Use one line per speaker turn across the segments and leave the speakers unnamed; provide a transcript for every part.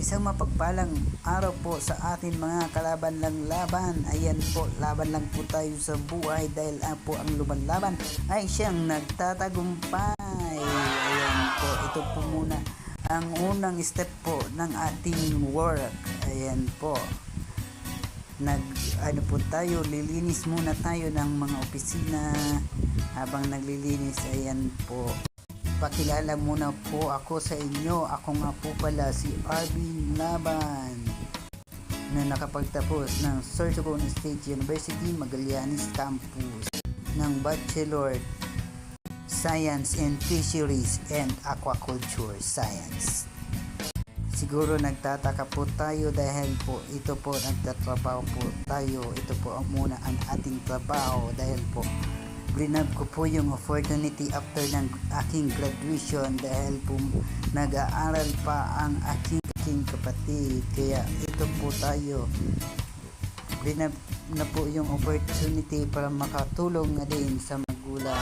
Isang mapagpalang araw po sa atin mga kalaban lang laban. Ayan po, laban lang po tayo sa buhay dahil po ang lumanlaban ay siyang nagtatagumpay. Ayan po, ito po muna ang unang step po ng ating work. Ayan po, po tayo, lilinis muna tayo ng mga opisina. Habang naglilinis, ayan po, pakilala muna po ako sa inyo. Ako nga po pala si Arvin Laban na nakapagtapos ng Sorsogon State University Magallanes Campus ng Bachelor Science in Fisheries and Aquaculture Science. Siguro nagtataka po tayo dahil po ito po nagtatrabaho po tayo. Ito po muna ang ating trabaho dahil po grinab ko po yung opportunity after ng aking graduation dahil po nag-aaral pa ang aking kapatid. Kaya ito po tayo, grinab na po yung opportunity para makatulong na din sa magulang.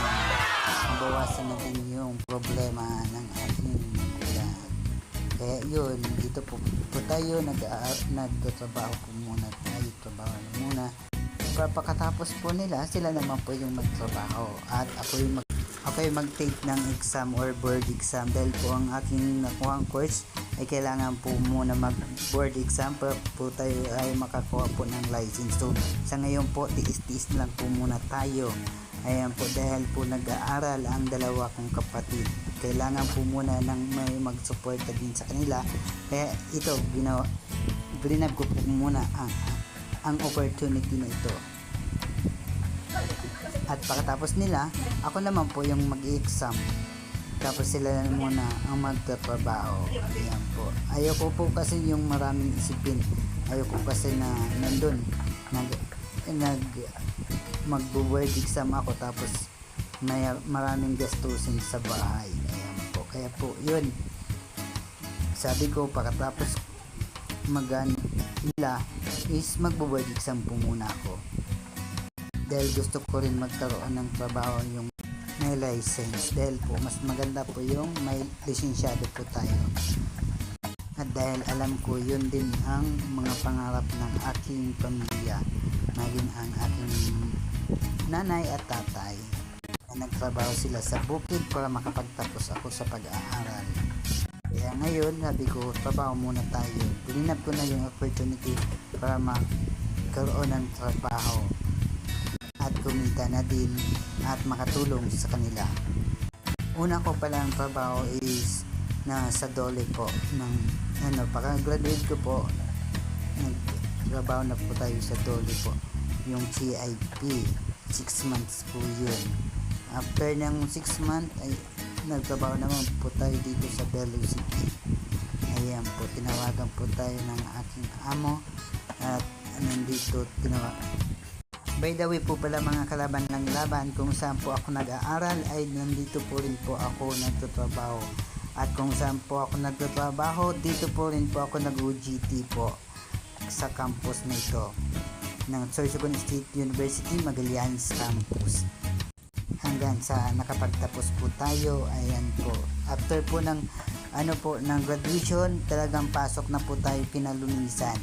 Mabawasan na din yung problema ng aking magulang. Kaya yun, dito po tayo nagtatrabaho po muna tayo. Trabaho na muna. Pagkatapos po nila, sila naman po yung magtrabaho at ako yung mag-take ng exam or board exam dahil po ang aking nakuhang course ay kailangan po muna mag-board exam para po tayo ay makakuha po ng license. So sa ngayon po, tiis-tiis lang po muna tayo. Ayan po, dahil po nag-aaral ang dalawa kong kapatid. Kailangan po muna ng may mag-suporta din sa kanila. Kaya ito, grinab ko po muna ang opportunity na ito. At pagkatapos nila, ako naman po yung mag-exam. Tapos sila na muna ang magtatrabaho. Ayan po. Ayoko po kasi yung maraming isipin. Ayoko kasi na nandun mag-board exam ako tapos may maraming gastusin sa bahay. Ayan po. Kaya po yun, sabi ko pagkatapos nila is magbo-board exam po muna ako dahil gusto ko rin magkaroon ng trabaho yung may license dahil po mas maganda po yung may lisensyado po tayo. At dahil alam ko yun din ang mga pangarap ng aking pamilya, maging ang aking nanay at tatay na nagtrabaho sila sa bukid para makapagtapos ako sa pag-aaral. Kaya ngayon, sabi ko, trabaho muna tayo. Grinab ko na yung opportunity para magkaroon ng trabaho at kumita na din at makatulong sa kanila. Una ko palang trabaho is sa Dole po. Pagka-graduate ko po, nagtrabaho na po tayo sa Dole po. Yung CIP, 6 months po yun. After ng 6 months, ay nagtrabaho naman po tayo dito sa Belo City. Ayan po, tinawagan po tayo ng aking amo at nandito by the way po pala mga kalaban ng laban, kung saan po ako nag-aaral ay nandito po rin po ako nagtatrabaho. At kung saan po ako nagtatrabaho, dito po rin po ako nag-OJT po sa campus na ito ng Sorsogon State University Magallanes Campus. Hanggang sa nakapagtapos po tayo. Ayan po, after po ng ng graduation, talagang pasok na po tayo pinalunisan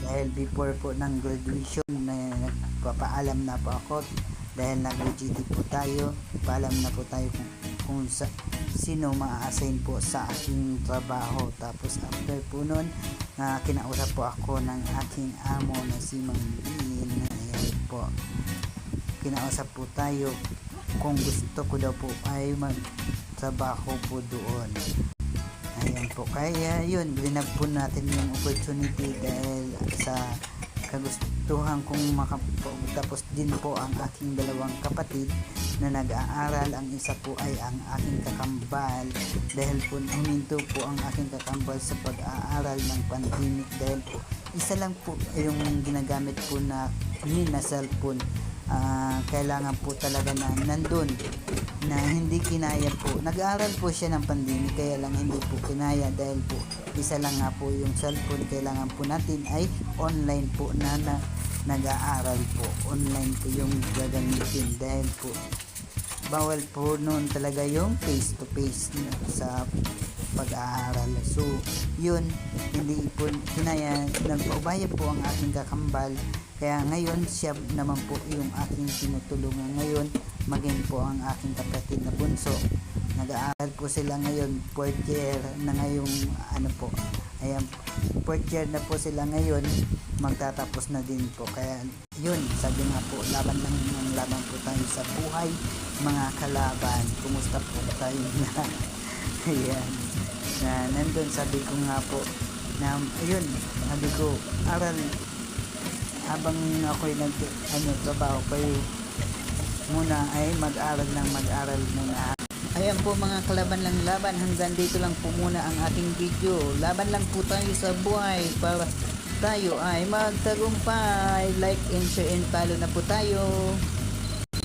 dahil before po ng graduation nagpapaalam na po ako dahil nag-OJT po tayo, paalam na po tayo kung sino ma-assign po sa aking trabaho. Tapos after po nun, kinausap po ako ng aking amo na si Mang Lin. Ayan po, kinausap po tayo kung gusto ko daw po ay magtrabaho po doon. Ayan po, kaya yun, grinab po natin yung opportunity dahil sa kagustuhan kong makapagtapos din po ang aking dalawang kapatid na nag-aaral. Ang isa po ay ang aking kakambal dahil po huminto po ang aking kakambal sa pag-aaral ng pandemic dahil po isa lang po yung ginagamit po na cellphone. Kailangan po talaga na nandun na hindi kinaya po. Nag-aaral po siya ng pandemic kaya lang hindi po kinaya dahil po isa lang nga po yung cellphone. Kailangan po natin ay online po na nag-aaral po. Online po yung gagamitin dahil po bawal po noon talaga yung face to face sa pag-aaral. So yun, hindi po kinaya, nagpaubaya po ang aking kakambal, kaya ngayon siya naman po yung aking tinutulungan ngayon, maging po ang aking kapatid na bunso. Nag-aaral po sila ngayon, 4th year na ngayong ayan, 4th year na po sila ngayon, magtatapos na din po. Kaya yun, sabi nga po, laban lang ng laban po tayo sa buhay, mga kalaban. Kumusta po tayo na ayan, na nandun, sabi ko nga po na ayun, sabi ko aral habang ako'y trabaho kayo muna ay mag-aral muna. Ayan po mga kalaban lang laban, hanggang dito lang po muna ang ating video. Laban lang po tayo sa buhay para tayo ay magtagumpay. Like and share and follow na po tayo.